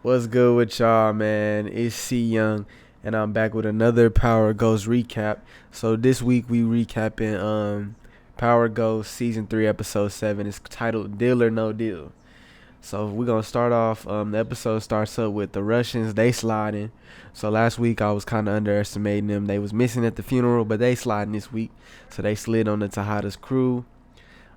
What's good with y'all, man? It's C Young, and I'm back with another Power Ghost recap. So this week we recapping Power Ghost season 3, episode 7. It's titled "Deal or No Deal." So we're gonna start off. The episode starts up with the Russians. They sliding. So last week I was kind of underestimating them. They was missing at the funeral, but they sliding this week. So they slid on the Tejada's crew.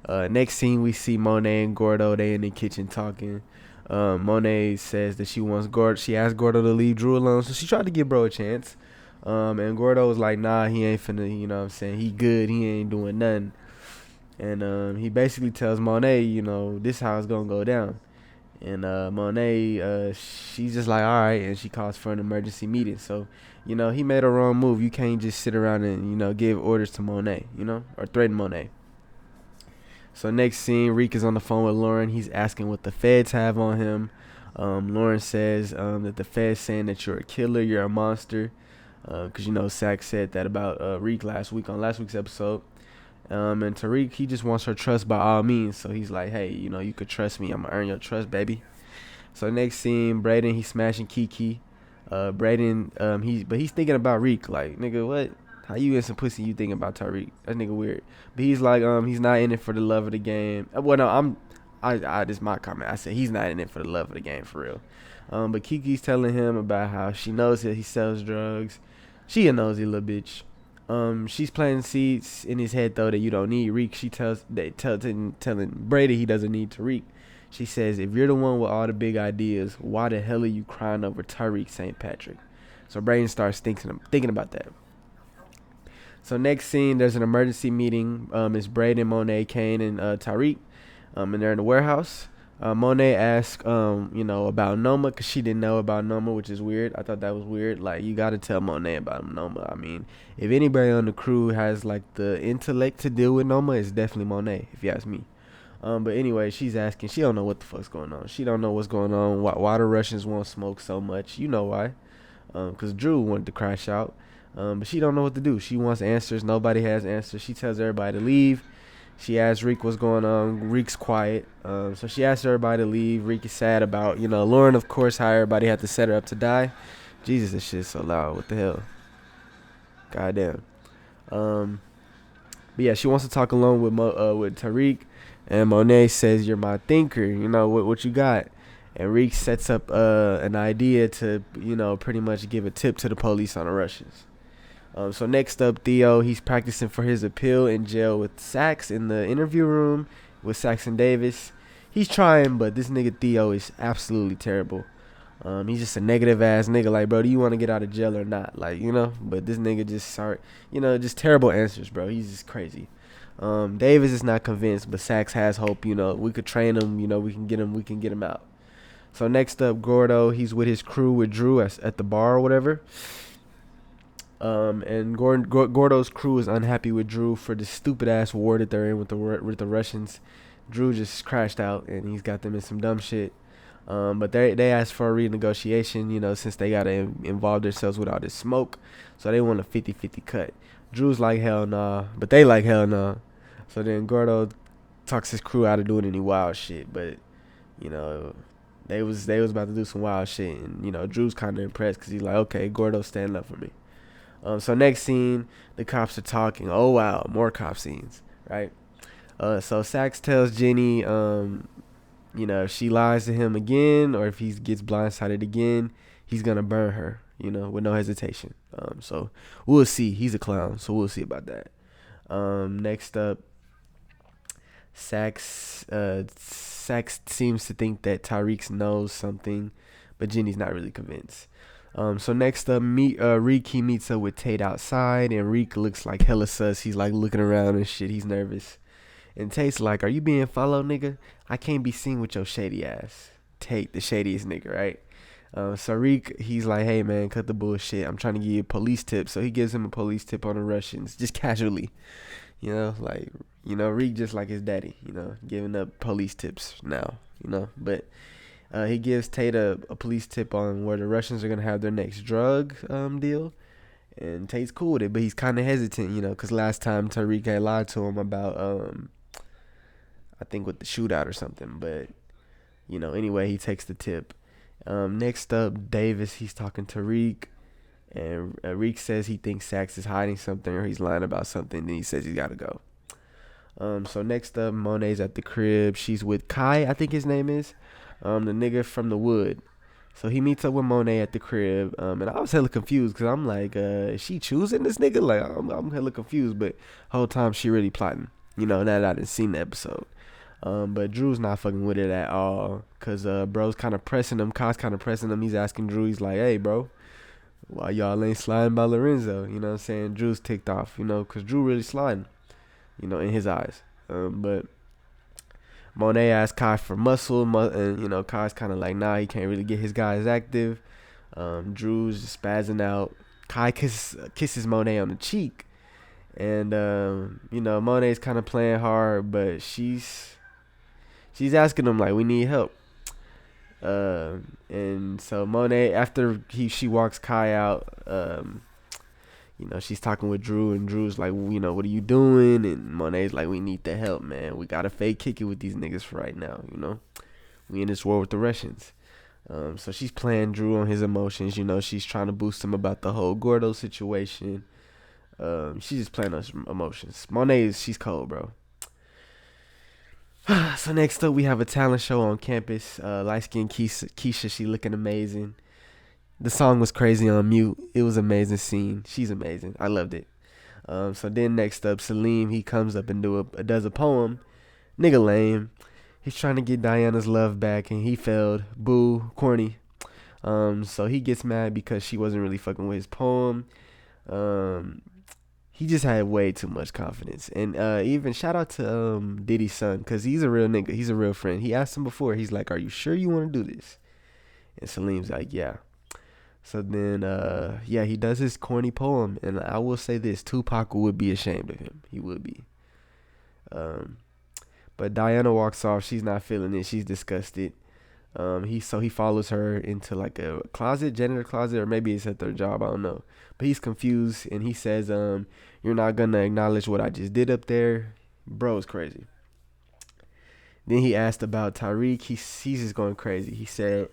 Next scene, we see Monet and Gordo. They in the kitchen talking. Monet says that she wants Gordo. She asked Gordo to leave Drew alone, so she tried to give bro a chance. And Gordo was like, "Nah, he ain't finna. You know what I'm saying? He good. He ain't doing nothing." And he basically tells Monet, this how it's gonna go down. And Monet, she's just like, "All right," and she calls for an emergency meeting. So, he made a wrong move. You can't just sit around and give orders to Monet, or threaten Monet. So next scene, Reek is on the phone with Lauren. He's asking what the feds have on him. Lauren says that the feds saying that you're a killer, you're a monster. Because Sack said that about Reek last week on last week's episode. And Tariq, he just wants her trust by all means. So he's like, hey, you could trust me. I'm going to earn your trust, baby. So next scene, Brayden, he's smashing Kiki. Brayden, he's thinking about Reek. Like, nigga, what? How you in some pussy you thinking about Tariq? That nigga weird. But he's like, he's not in it for the love of the game. Well, no, this is my comment. I said he's not in it for the love of the game, for real. But Kiki's telling him about how she knows that he sells drugs. She a nosy little bitch. She's planting seeds in his head though that you don't need Reek. She telling Brady he doesn't need Tariq. She says, if you're the one with all the big ideas, why the hell are you crying over Tariq St. Patrick? So Brayden starts thinking about that. So next scene, there's an emergency meeting. It's Brayden, Monet, Kane, and Tariq. And they're in the warehouse. Monet asks, about Noma because she didn't know about Noma, which is weird. I thought that was weird. Like, you got to tell Monet about Noma. I mean, if anybody on the crew has, like, the intellect to deal with Noma, it's definitely Monet, if you ask me. But anyway, she's asking. She don't know what the fuck's going on. She don't know what's going on. Why the Russians won't smoke so much. You know why. Because Drew wanted to crash out. But she don't know what to do. She wants answers. Nobody has answers. She tells everybody to leave. She asks Reek what's going on. Reek's quiet. So she asks everybody to leave. Reek is sad about, Lauren, of course, how everybody had to set her up to die. Jesus, this shit's so loud. What the hell? Goddamn. But yeah, she wants to talk alone with Tariq. And Monet says, you're my thinker. What you got? And Reek sets up an idea to, pretty much give a tip to the police on the Russians. So next up, Theo, he's practicing for his appeal in jail with Sax in the interview room with Saxon Davis. He's trying, but this nigga Theo is absolutely terrible. He's just a negative ass nigga. Like, bro, do you want to get out of jail or not? Like, but this nigga just terrible answers, bro. He's just crazy. Davis is not convinced, but Sax has hope. We could train him. We can get him out. So next up, Gordo, he's with his crew with Drew at the bar or whatever. And Gordo's crew is unhappy with Drew for the stupid ass war that they're in with the Russians. Drew just crashed out and he's got them in some dumb shit. But they asked for a renegotiation, since they gotta involve themselves with all this smoke. So they want a 50-50 cut. Drew's like hell nah, but they like hell nah. So then Gordo talks his crew out of doing any wild shit, but they was about to do some wild shit, and Drew's kind of impressed because he's like, okay, Gordo, stand up for me. So next scene, the cops are talking. Oh wow, more cop scenes, right? So Sax tells Jenny, if she lies to him again or if he gets blindsided again, he's gonna burn her, with no hesitation. So we'll see. He's a clown, so we'll see about that. Next up, Sax seems to think that Tariq knows something, but Jenny's not really convinced. So next up, Reek, he meets up with Tate outside, and Reek looks like hella sus. He's like looking around and shit. He's nervous. And Tate's like, are you being followed, nigga? I can't be seen with your shady ass. Tate, the shadiest nigga, right? So Reek, he's like, hey man, cut the bullshit. I'm trying to give you a police tip. So he gives him a police tip on the Russians, just casually. Reek just like his daddy, giving up police tips now, But he gives Tate a police tip on where the Russians are going to have their next drug deal. And Tate's cool with it, but he's kind of hesitant, because last time Tariq had lied to him about, I think with the shootout or something. But, anyway, he takes the tip. Next up, Davis, he's talking to Reek, and Reek says he thinks Sax is hiding something or he's lying about something. Then he says he's got to go. So next up, Monet's at the crib. She's with Kai, I think his name is, the nigga from the wood. So he meets up with Monet at the crib, and I was hella confused because I'm like, is she choosing this nigga? Like, I'm hella confused, but whole time she really plotting. Now that I didn't seen the episode. But Drew's not fucking with it at all because bro's kind of pressing him. Kai's kind of pressing him. He's asking Drew, he's like, hey, bro, why y'all ain't sliding by Lorenzo? You know what I'm saying? Drew's ticked off, because Drew really sliding, in his eyes. But Monet asked Kai for muscle, and Kai's kind of like, nah, he can't really get his guys active. Drew's just spazzing out. Kai kisses Monet on the cheek, and Monet's kind of playing hard, but she's asking him like, we need help. And so Monet, after she walks Kai out, she's talking with Drew, and Drew's like, what are you doing? And Monet's like, we need the help, man. We gotta fake kick it with these niggas for right now. We in this war with the Russians. So she's playing Drew on his emotions. She's trying to boost him about the whole Gordo situation. She's just playing on his emotions. Monet, she's cold, bro. So next up, we have a talent show on campus. Light skinned Keisha, she looking amazing. The song was crazy on mute. It was an amazing scene. She's amazing. I loved it. So then next up, Salim, he comes up and does a poem. Nigga lame. He's trying to get Diana's love back and he failed. Boo, corny. So he gets mad because she wasn't really fucking with his poem. He just had way too much confidence. And even shout out to Diddy's son, because he's a real nigga. He's a real friend. He asked him before. He's like, are you sure you want to do this? And Salim's like, yeah. So then, he does his corny poem. And I will say this, Tupac would be ashamed of him. He would be. But Diana walks off. She's not feeling it. She's disgusted. He follows her into like a closet, janitor closet, or maybe it's at their job. I don't know. But he's confused, and he says, you're not going to acknowledge what I just did up there. Bro is crazy. Then he asked about Tariq. He's just going crazy. He said,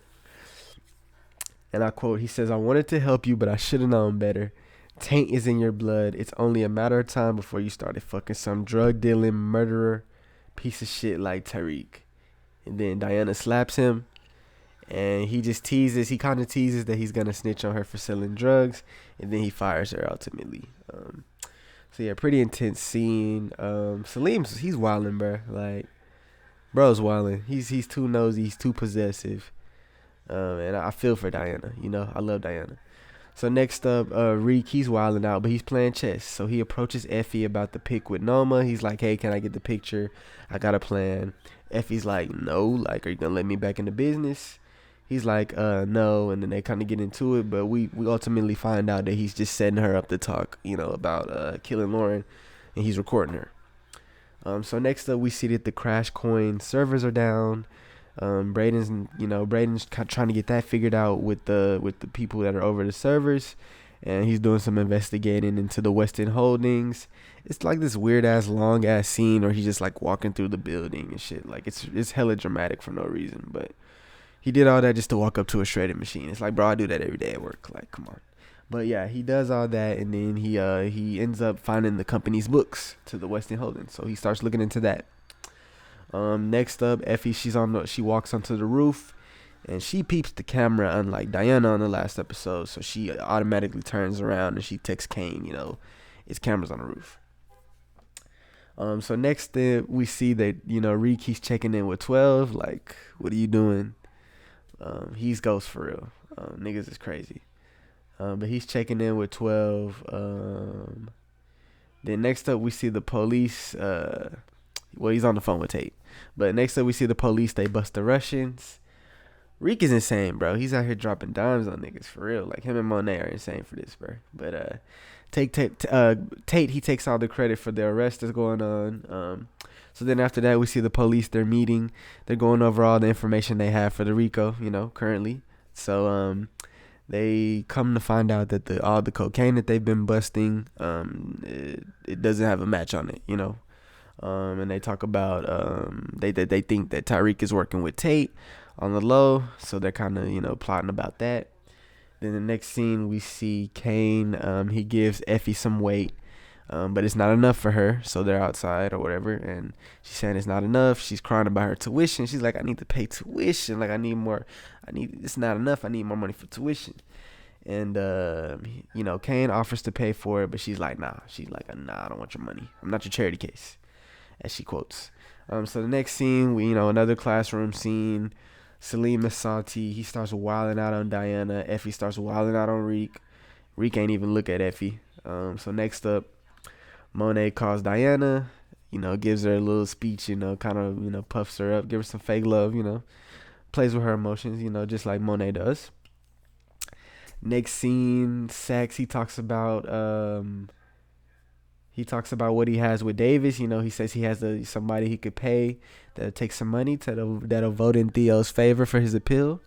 and I quote, he says, I wanted to help you, but I should have known better. Taint is in your blood. It's only a matter of time before you started fucking some drug dealing murderer piece of shit like Tariq. And then Diana slaps him. And he just teases. He kind of teases that he's going to snitch on her for selling drugs. And then he fires her ultimately. So, yeah, pretty intense scene. Salim's, he's wilding, bro. Like, bro's wilding. He's too nosy. He's too possessive. And I feel for Diana. I love Diana. So, next up, Reek, he's wilding out. But he's playing chess. So, he approaches Effie about the pic with Noma. He's like, hey, can I get the picture? I got a plan. Effie's like, no. Like, are you going to let me back in the business? He's like, no, and then they kind of get into it, but we ultimately find out that he's just setting her up to talk, about killing Lauren, and he's recording her. So next up, we see that the Crash Coin servers are down. Braden's trying to get that figured out with the people that are over the servers, and he's doing some investigating into the Weston Holdings. It's like this weird ass long ass scene where he's just like walking through the building and shit. Like it's hella dramatic for no reason, but. He did all that just to walk up to a shredding machine. It's like, bro, I do that every day at work. Like, come on. But yeah, he does all that, and then he ends up finding the company's books to the Weston Holdings. So he starts looking into that. Next up, Effie, she walks onto the roof, and she peeps the camera, unlike Diana on the last episode. So she automatically turns around and she texts Kane, his camera's on the roof. So next we see that Reek, he's checking in with 12. Like, what are you doing? He's ghost for real. Niggas is crazy. But he's checking in with 12. Then next up we see the police. He's on the phone with Tate. But next up we see the police. They bust the Russians. Reek is insane, bro. He's out here dropping dimes on niggas for real. Like, him and Monet are insane for this, bro. But Tate, he takes all the credit for the arrest that's going on. So then after that, we see the police. They're meeting. They're going over all the information they have for the RICO, currently. So they come to find out that all the cocaine that they've been busting, it doesn't have a match on it, and they talk about they think that Tariq is working with Tate on the low, so they're kind of plotting about that. Then the next scene we see Kane. He gives Effie some weight, but it's not enough for her. So they're outside or whatever, and she's saying it's not enough. She's crying about her tuition. She's like, I need to pay tuition. Like I need more. It's not enough. I need more money for tuition. And Kane offers to pay for it, but she's like, nah. She's like, nah, I don't want your money. I'm not your charity case, as she quotes. So the next scene, we another classroom scene. Salim is salty. He starts wilding out on Diana. Effie starts wilding out on Reek. Reek ain't even look at Effie. So next up, Monet calls Diana. Gives her a little speech. Kind of puffs her up, give her some fake love. Plays with her emotions. Just like Monet does. Next scene, sex. He talks about what he has with Davis. He says he has somebody he could pay that'll take some money that'll vote in Theo's favor for his appeal.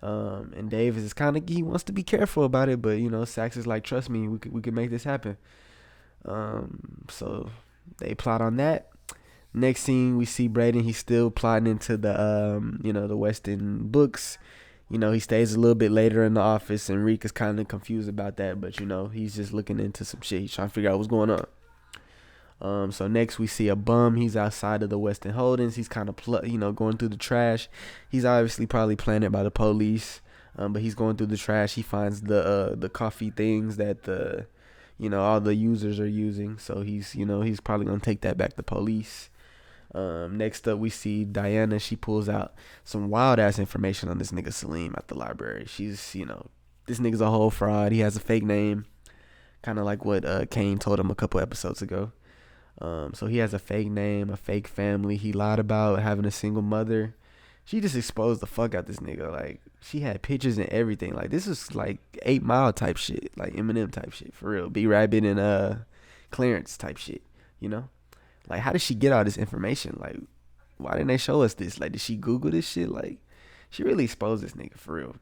And Davis is he wants to be careful about it, but Sax is like, trust me, we could make this happen. So they plot on that. Next scene, we see Braden. He's still plotting into the Weston books. He stays a little bit later in the office, and Reek is kind of confused about that, but he's just looking into some shit. He's trying to figure out what's going on. So next we see a bum. He's outside of the Weston Holdings. He's kind of going through the trash. He's obviously probably planted by the police, but he's going through the trash. He finds the coffee things that all the users are using. So he's probably gonna take that back to police. Next up, we see Diana. She pulls out some wild ass information on this nigga Salim at the library. She's, this nigga's a whole fraud. He has a fake name, kind of like what Kane told him a couple episodes ago. So he has a fake name, a fake family. He lied about having a single mother. She just exposed the fuck out this nigga. Like, she had pictures and everything. Like, this is like 8 Mile type shit, like Eminem type shit, for real. B Rabbit and Clarence type shit, Like, how did she get all this information? Like, why didn't they show us this? Like, did she Google this shit? Like, she really exposed this nigga for real.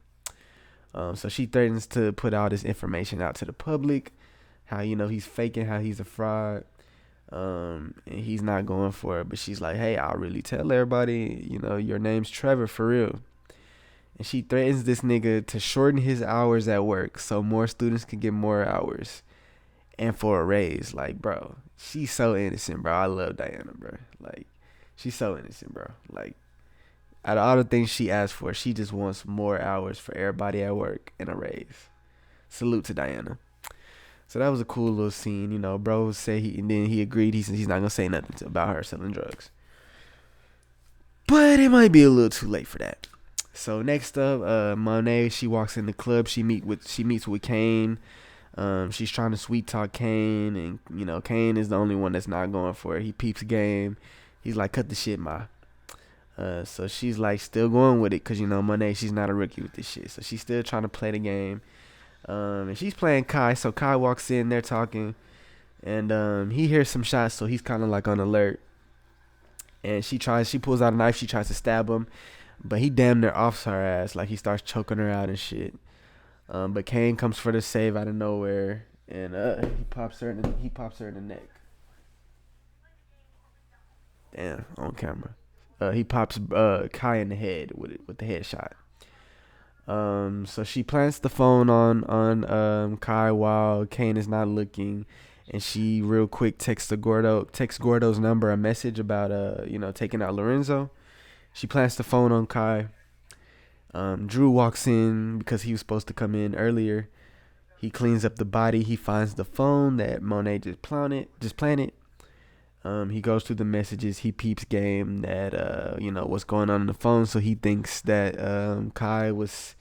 So she threatens to put all this information out to the public. How, he's faking, how he's a fraud. And he's not going for it. But she's like, hey, I'll really tell everybody, your name's Trevor for real. And she threatens this nigga to shorten his hours at work so more students can get more hours. And for a raise. Like, bro, she's so innocent, bro. I love Diana, bro. Like, she's so innocent, bro. Like, out of all the things she asked for, she just wants more hours for everybody at work and a raise. Salute to Diana. So that was a cool little scene, Bro said he agreed. He said he's not gonna say nothing about her selling drugs. But it might be a little too late for that. So next up, Monet, she walks in the club. She meets with Kane. She's trying to sweet talk Kane, and Kane is the only one that's not going for it. He peeps game. He's like, cut the shit, ma. So she's like still going with it, cause Monet, she's not a rookie with this shit. So she's still trying to play the game. And she's playing Kai. So Kai walks in, they're talking, and he hears some shots, so he's kind of like on alert. And she pulls out a knife. She tries to stab him, but he damn near offs her ass. Like, he starts choking her out and shit. But Kane comes for the save out of nowhere, and he pops her in the neck. Damn, on camera. He pops Kai in the head with the headshot. So she plants the phone on Kai while Kane is not looking, and she real quick texts Gordo's number a message about taking out Lorenzo. She plants the phone on Kai. Drew walks in because he was supposed to come in earlier. He cleans up the body. He finds the phone that Monet just planted. He goes through the messages. He peeps game that what's going on the phone. So he thinks that Kai was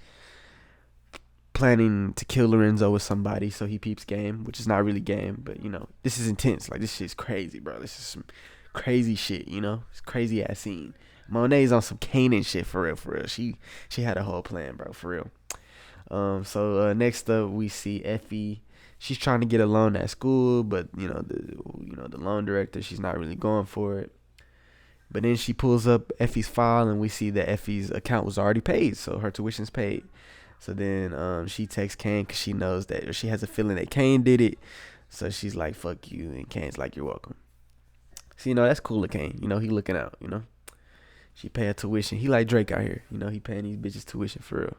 planning to kill Lorenzo with somebody. So he peeps game, which is not really game, but this is intense. Like, this shit's crazy, bro. This is some crazy shit. It's crazy ass scene. Monet's on some Kanan shit for real. She had a whole plan, bro, for real. So next up we see Effie. She's trying to get a loan at school, but the loan director, she's not really going for it. But then she pulls up Effie's file, and we see that Effie's account was already paid, so her tuition's paid. So then she texts Kane because she knows that, or she has a feeling that Kane did it. So she's like, "Fuck you," and Kane's like, "You're welcome." So that's cool of Kane. He looking out. She pay her tuition. He like Drake out here. He paying these bitches tuition for real.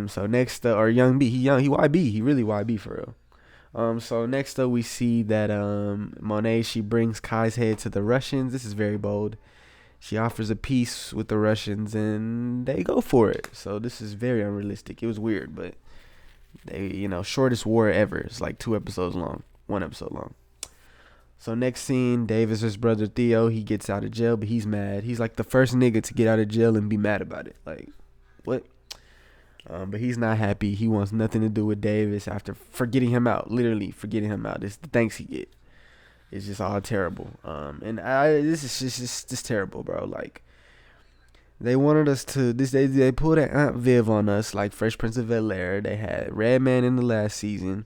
So next or Young B, he YB, he really YB for real. So next up we see that Monet, she brings Kai's head to the Russians. This is very bold. She offers a peace with the Russians and they go for it. So this is very unrealistic. It was weird, but they, shortest war ever. It's like 2 episodes long, 1 episode long. So next scene, Davis's brother Theo, he gets out of jail, but he's mad. He's like the first nigga to get out of jail and be mad about it. Like, what? But he's not happy. He wants nothing to do with Davis after forgetting him out. Literally forgetting him out. It's the thanks he get. It's just all terrible. And this is just terrible, bro. Like, they wanted us to they pulled an Aunt Viv on us like Fresh Prince of Bel-Air. They had Redman in the last season,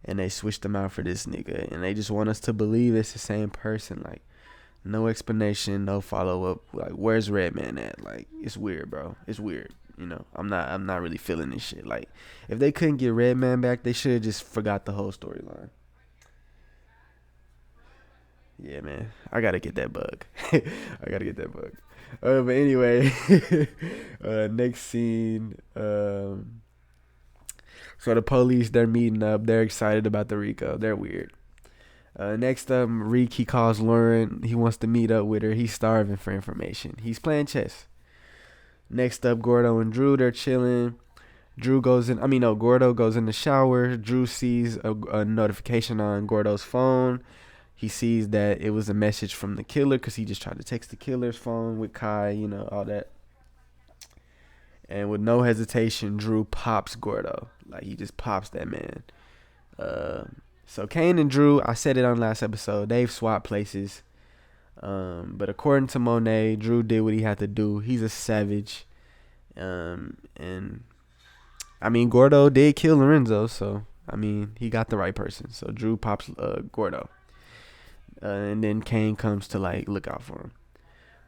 and they switched them out for this nigga. And they just want us to believe it's the same person. Like, no explanation, no follow up. Like, where's Redman at? Like, it's weird, bro. It's weird. I'm not really feeling this shit. Like, if they couldn't get Redman back, they should have just forgot the whole storyline. Yeah, man, I gotta get that bug. But anyway, next scene. So the police, they're meeting up. They're excited about the Rico. They're weird. Next up, Reek, he calls Lauren. He wants to meet up with her. He's starving for information. He's playing chess. Next up, Gordo and Drew, they're chilling. Gordo goes in the shower. Drew sees a notification on Gordo's phone. He sees that it was a message from the killer because he just tried to text the killer's phone with Kai, all that. And with no hesitation, Drew pops Gordo. Like, he just pops that man. So Kane and Drew, I said it on last episode, they've swapped places. But according to Monet, Drew did what he had to do. He's a savage. And I mean, Gordo did kill Lorenzo, so I mean, he got the right person. So Drew pops Gordo. And then Kane comes to like look out for him.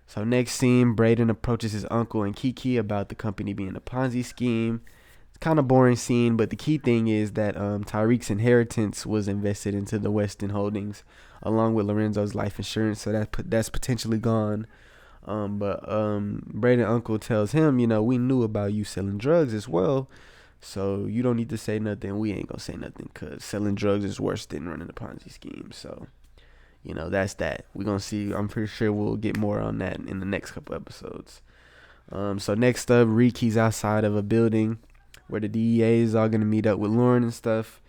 So next scene, Brayden approaches his uncle and Kiki about the company being a Ponzi scheme. It's kind of boring scene, but the key thing is that Tyreek's inheritance was invested into the Weston Holdings, along with Lorenzo's life insurance. So that's potentially gone. But Brayden uncle tells him, we knew about you selling drugs as well. So you don't need to say nothing. We ain't gonna say nothing because selling drugs is worse than running a Ponzi scheme. So, that's that. We're going to see. I'm pretty sure we'll get more on that in the next couple episodes. So next up, Riki's outside of a building where the DEA is all going to meet up with Lauren and stuff.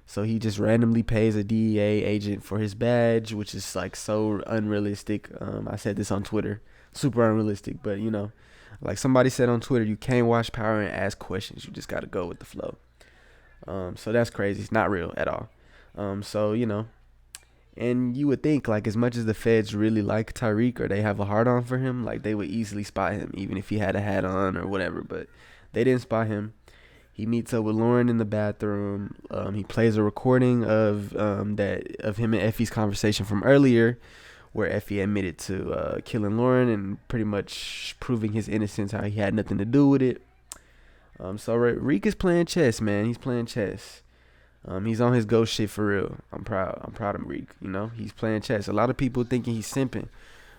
So he just randomly pays a DEA agent for his badge, which is like so unrealistic. I said this on Twitter. Super unrealistic. But, like somebody said on Twitter, you can't watch Power and ask questions. You just got to go with the flow. So that's crazy. It's not real at all. So, and you would think, like, as much as the feds really like Tyreek or they have a hard on for him, like, they would easily spot him, even if he had a hat on or whatever. But they didn't spot him. He meets up with Lauren in the bathroom. He plays a recording of him and Effie's conversation from earlier, where Effie admitted to killing Lauren and pretty much proving his innocence, how he had nothing to do with it. So Reek is playing chess, man. He's playing chess. He's on his ghost shit for real. I'm proud of Reek. He's playing chess. A lot of people thinking he's simping,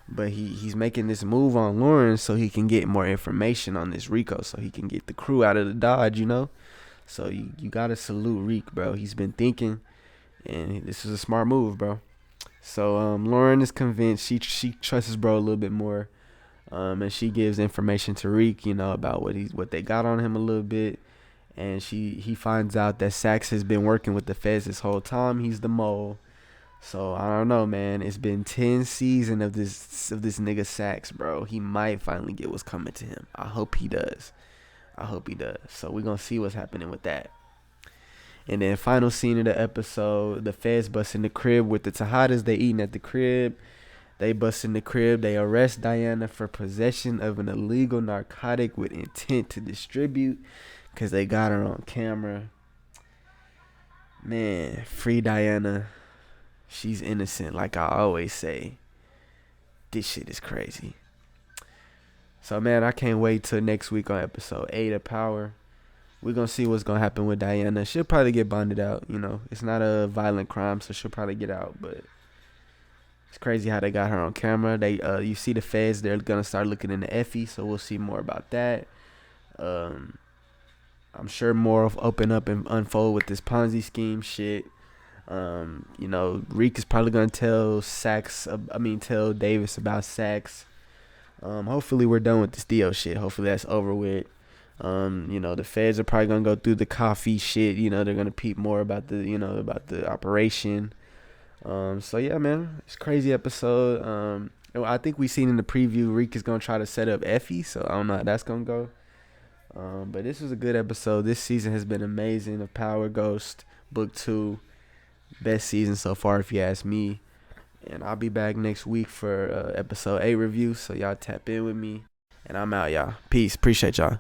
but he's making this move on Lauren so he can get more information on this Rico, so he can get the crew out of the Dodge. So you gotta salute Reek, bro. He's been thinking, and this is a smart move, bro. So Lauren is convinced. She trusts his bro a little bit more, and she gives information to Reek, about what they got on him a little bit. And he finds out that Sax has been working with the feds this whole time. He's the mole. So I don't know, man. It's been 10 seasons of this nigga Sax, bro. He might finally get what's coming to him. I hope he does. So we're gonna see what's happening with that. And then final scene of the episode, the feds bust in the crib with the Tejadas. They eating at the crib. They bust in the crib. They arrest Diana for possession of an illegal narcotic with intent to distribute. Because they got her on camera. Man, free Diana. She's innocent, like I always say. This shit is crazy. So, man, I can't wait till next week on episode 8 of Power. We're going to see what's going to happen with Diana. She'll probably get bonded out, It's not a violent crime, so she'll probably get out. But It's crazy how they got her on camera. You see the feds, they're gonna start looking into Effie, so we'll see more about that. Um, I'm sure more will open up and unfold with this Ponzi scheme shit. Reek is probably gonna tell tell Davis about Sax. Hopefully we're done with this Theo shit. Hopefully that's over with. The feds are probably gonna go through the coffee shit. They're gonna peep more about the operation. So yeah, man, it's a crazy episode. I think we seen in the preview Reek is gonna try to set up Effie, so I don't know how that's gonna go. But this was a good episode. This season has been amazing. Of Power Ghost Book 2, best season so far if you ask me. And I'll be back next week for episode 8 review. So y'all tap in with me, and I'm out, y'all. Peace. Appreciate y'all.